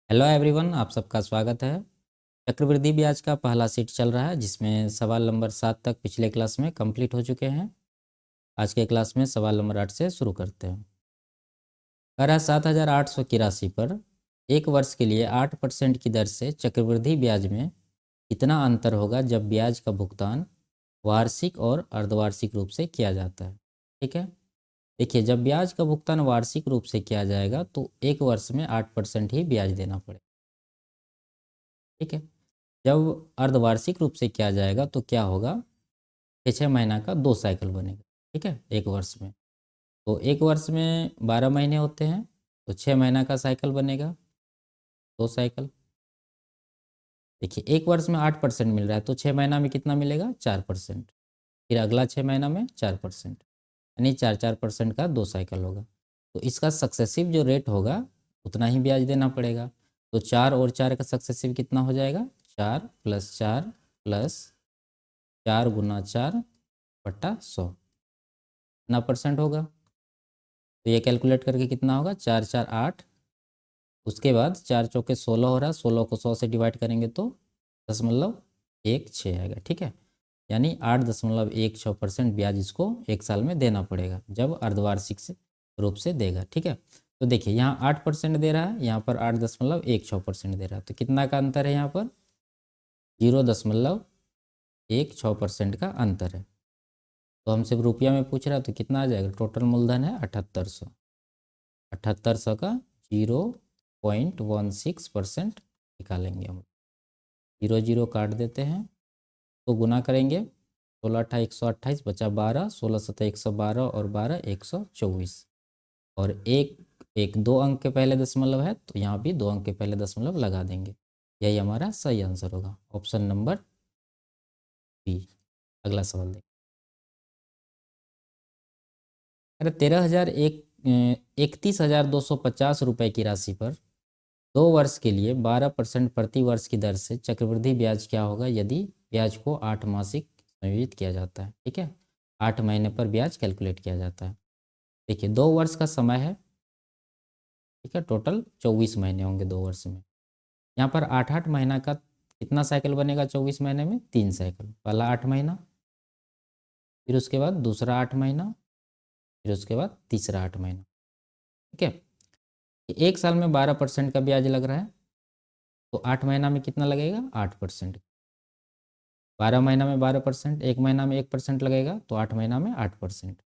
Hello everyone, आप सबका स्वागत है। चक्रवृद्धि ब्याज का पहला सीट चल रहा है जिसमें सवाल नंबर 7 तक पिछले क्लास में कंप्लीट हो चुके हैं। आज के क्लास में सवाल नंबर 8 से शुरू करते हैं। कह रहा 7,800 की राशि पर एक वर्ष के लिए 8% की दर से चक्रवृद्धि ब्याज में कितना अंतर होगा जब ब्याज का भुगतान वार्षिक और अर्धवार्षिक रूप से किया जाता है। ठीक है, देखिए, जब ब्याज का भुगतान वार्षिक रूप से किया जाएगा तो एक वर्ष में 8% ही ब्याज देना पड़ेगा। ठीक है, जब अर्धवार्षिक रूप से किया जाएगा तो क्या होगा, 6 महीना का 2 साइकिल बनेगा। ठीक है, एक वर्ष में, तो एक वर्ष में 12 महीने होते हैं, तो 6 महीना का साइकिल बनेगा, 2 साइकिल। देखिए, एक वर्ष में 8% मिल रहा है तो 6 महीना में कितना मिलेगा, 4%। फिर अगला 6 महीना में 4%, यानी 4-4% का 2 साइकिल होगा। तो इसका सक्सेसिव जो रेट होगा उतना ही ब्याज देना पड़ेगा। तो 4 और 4 का सक्सेसिव कितना हो जाएगा, 4+4+4×4/100 कितना परसेंट होगा। तो ये कैलकुलेट करके कितना होगा, 4×4=8। उसके बाद 4×4=16 हो रहा है, 16 को 100 से डिवाइड करेंगे तो 0.16 आएगा। ठीक है, यानी 8.16% ब्याज इसको एक साल में देना पड़ेगा जब अर्धवार्षिक से रूप से देगा। ठीक है, तो देखिए यहाँ 8% दे रहा है, यहाँ पर 8.16% दे रहा है, तो कितना का अंतर है, यहाँ पर 0.16% का अंतर है। तो हमसे रुपया में पूछ रहा है तो कितना आ जाएगा, टोटल मूलधन है 7800। 7800 का 0.16% निकालेंगे हम। 0 0 काट देते हैं तो गुना करेंगे, 16×8 = 128, बचा 12, 16×7 = 112 और 12 124। और एक एक 2 अंक के पहले दशमलव है तो यहाँ भी 2 अंक के पहले दशमलव लगा देंगे। यही हमारा सही आंसर होगा, ऑप्शन नंबर बी। अगला सवाल देखिए। अरे 31,250 रुपये की राशि पर 2 वर्ष के लिए 12% प्रति वर्ष की दर से चक्रवृद्धि ब्याज क्या होगा यदि ब्याज को 8 मासिक संयोजित किया जाता है। ठीक है, 8 महीने पर ब्याज कैलकुलेट किया जाता है। देखिए, 2 वर्ष का समय है। ठीक है, टोटल 24 महीने होंगे 2 वर्ष में। यहाँ पर 8-8 महीना का कितना साइकिल बनेगा, 24 महीने में 3 साइकिल। पहला 8 महीना, फिर उसके बाद दूसरा 8 महीना, फिर उसके बाद तीसरा 8 महीना। ठीक है, एक साल में 12% का ब्याज लग रहा है, तो 8 महीना में कितना लगेगा, 8%। 12 महीना में 12%, एक महीना में 1% लगेगा, तो 8 महीना में 8%।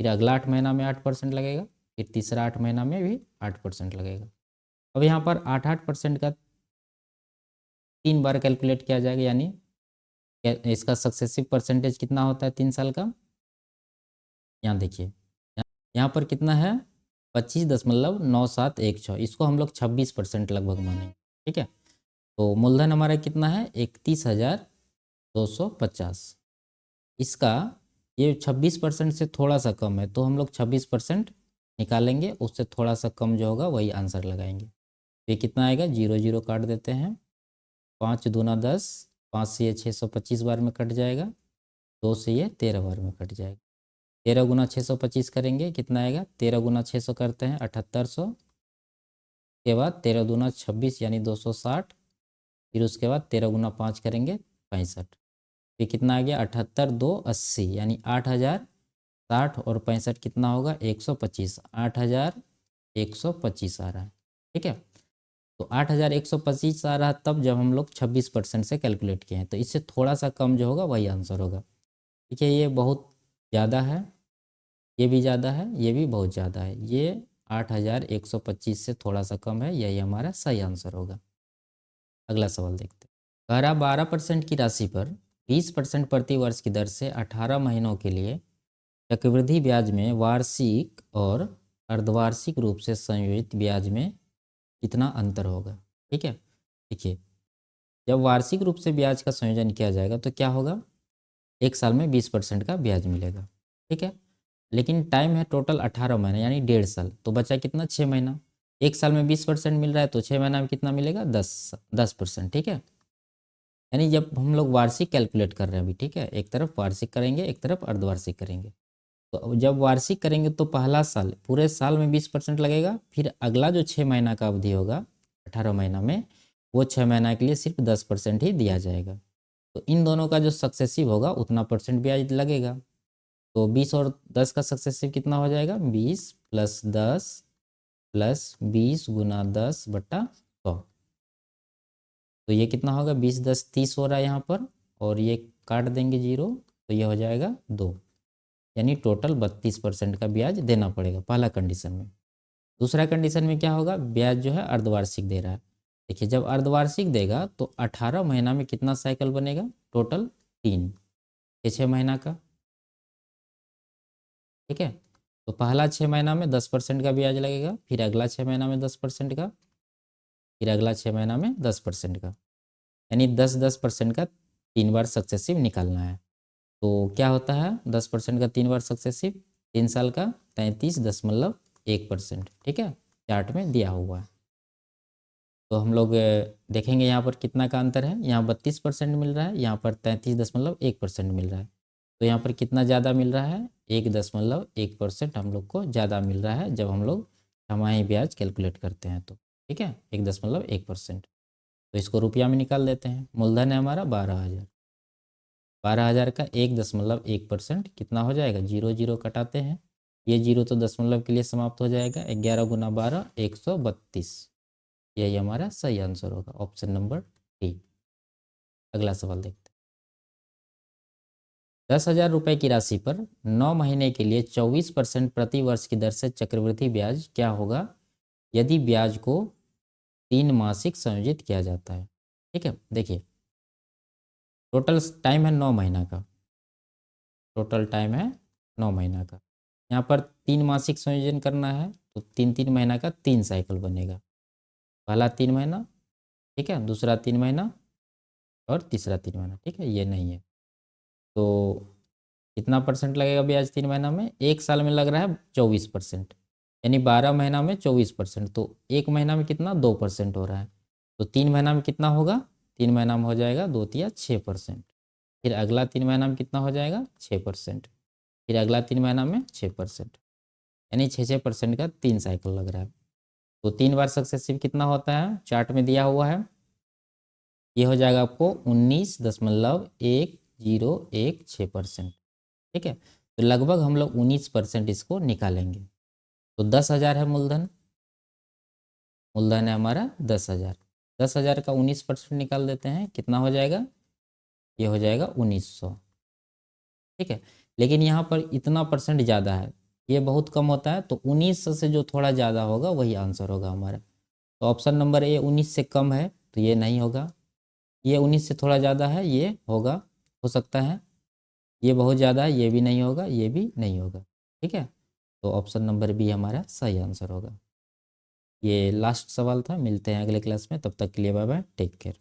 फिर अगला 8 महीना में 8% लगेगा, फिर तीसरा 8 महीना में भी 8% लगेगा। अब यहाँ पर 8-8% का 3 बार कैलकुलेट किया जाएगा, यानी इसका सक्सेसिव परसेंटेज कितना होता है 3 साल का। यहाँ देखिए, यहाँ पर कितना है, 25.9716, इसको हम लोग 26% लगभग मानेंगे। ठीक है, तो मूलधन हमारा कितना है, 31,250। इसका ये 26% से थोड़ा सा कम है, तो हम लोग 26% निकालेंगे, उससे थोड़ा सा कम जो होगा वही आंसर लगाएंगे। तो ये कितना आएगा, 0 0 काट देते हैं, 5 दूना 10, 5 से ये 625 बार में कट जाएगा, 2 से ये 13 बार में कट जाएगा। 13 गुना 625 करेंगे, कितना आएगा, 13 गुना 600 करते हैं 7800, के बाद 13 दूना 26 यानी 260, फिर उसके बाद 13 गुना 5 करेंगे 65। ये कितना आ गया, 78,280, यानी 8,060 और 65 कितना होगा, 125। 8,125 आ रहा है। ठीक है, तो 8,125 आ रहा है तब जब हम लोग 26% से कैलकुलेट किए हैं, तो इससे थोड़ा सा कम जो होगा वही आंसर होगा। ठीक है, ये बहुत ज़्यादा है, ये भी ज़्यादा है, ये भी बहुत ज़्यादा है। ये 8,125 से थोड़ा सा कम है, यही हमारा सही आंसर होगा। अगला सवाल देखते हैं। कह रहा 12% की राशि पर 20% प्रति वर्ष की दर से 18 महीनों के लिए चक्रवृद्धि ब्याज में वार्षिक और अर्धवार्षिक रूप से संयोजित ब्याज में कितना अंतर होगा। ठीक है, देखिए, जब वार्षिक रूप से ब्याज का संयोजन किया जाएगा तो क्या होगा, एक साल में 20% का ब्याज मिलेगा। ठीक है, लेकिन टाइम है टोटल 18 महीना यानी 1.5 साल, तो बचा कितना, 6 महीना। एक साल में 20% मिल रहा है तो 6 महीना में कितना मिलेगा, 10%। ठीक है, यानी जब हम लोग वार्षिक कैलकुलेट कर रहे हैं अभी, ठीक है, एक तरफ वार्षिक करेंगे, एक तरफ अर्धवार्षिक करेंगे। तो जब वार्षिक करेंगे तो पहला साल पूरे साल में 20% लगेगा, फिर अगला जो 6 महीना का अवधि होगा 18 महीना में, वो 6 महीना के लिए सिर्फ 10% ही दिया जाएगा। तो इन दोनों का जो सक्सेसिव होगा उतना परसेंट ब्याज लगेगा। तो 20 और 10 का सक्सेसिव कितना हो जाएगा, 20 + 10 + 20 × 10/100। तो ये कितना होगा, 20 × 10 = 30 हो रहा है यहाँ पर, और ये काट देंगे 0, तो ये हो जाएगा 2, यानी टोटल 32% का ब्याज देना पड़ेगा पहला कंडीशन में। दूसरा कंडीशन में क्या होगा, ब्याज जो है अर्धवार्षिक दे रहा है। देखिए जब अर्धवार्षिक देगा तो 18 महीना में कितना साइकिल बनेगा, टोटल 3, 6 महीना का। ठीक है, तो पहला 6 महीना में 10% का ब्याज लगेगा, फिर अगला 6 महीना में 10% का, फिर अगला 6 महीना में 10% का, यानी 10-10% का 3 बार सक्सेसिव निकालना है। तो क्या होता है 10% का 3 बार सक्सेसिव, 3 साल का 33.1%। ठीक है, चार्ट में दिया हुआ है। तो हम लोग देखेंगे यहाँ पर कितना का अंतर है, यहाँ 32% मिल रहा है, यहाँ पर 33.1% मिल रहा है। तो यहाँ पर कितना ज़्यादा मिल रहा है, 1.1% हम लोग को ज़्यादा मिल रहा है जब हम लोग छमाही ब्याज कैलकुलेट करते हैं तो। ठीक है, 1.1%। तो इसको रुपया में निकाल देते हैं। मूलधन है हमारा 12,000, 12,000 का 1.1% कितना हो जाएगा, 0 0 कटाते हैं, ये 0 तो दशमलव के लिए समाप्त हो जाएगा, 11 × 12 132। यही हमारा सही आंसर होगा, ऑप्शन नंबर डी। अगला सवाल देखते हैं। 10,000 रुपये की राशि पर 9 महीने के लिए 24% प्रति वर्ष की दर से चक्रवृद्धि ब्याज क्या होगा यदि ब्याज को 3 मासिक संयोजित किया जाता है। ठीक है, देखिए टोटल टाइम है 9 महीना का, टोटल टाइम है 9 महीना का। यहाँ पर 3 मासिक संयोजन करना है तो 3-3 महीना का 3 साइकिल बनेगा। पहला 3 महीना, ठीक है, दूसरा 3 महीना और तीसरा 3 महीना। ठीक है, ये नहीं है तो कितना परसेंट लगेगा ब्याज 3 महीना में, एक साल में लग रहा है 24%, यानी 12 महीना में 24%, तो एक महीना में कितना 2% हो रहा है। तो 3 महीना में कितना होगा, 3 महीना में हो जाएगा 2 × 6%, फिर अगला 3 महीना में कितना हो जाएगा 6%, फिर अगला 3 महीना में 6%, यानी 6% का 3 साइकिल लग रहा है। तो 3 बार सक्सेसिव कितना होता है, चार्ट में दिया हुआ है, ये हो जाएगा आपको 19.1016%। ठीक है, तो लगभग हम लोग 19% इसको निकालेंगे। तो 10,000 है मूलधन, मूलधन है हमारा 10,000, 10,000 का 19% निकाल देते हैं, कितना हो जाएगा, ये हो जाएगा 1900। ठीक है, लेकिन यहाँ पर इतना परसेंट ज़्यादा है, ये बहुत कम होता है, तो 1900 से जो थोड़ा ज़्यादा होगा वही आंसर होगा हमारा। तो ऑप्शन नंबर ए 19 से कम है तो ये नहीं होगा, ये 19 से थोड़ा ज़्यादा है ये होगा, हो सकता है, ये बहुत ज़्यादा है ये भी नहीं होगा, ये भी नहीं होगा। ठीक है, तो ऑप्शन नंबर बी हमारा सही आंसर होगा। ये लास्ट सवाल था, मिलते हैं अगले क्लास में, तब तक के लिए बाय बाय, टेक केयर।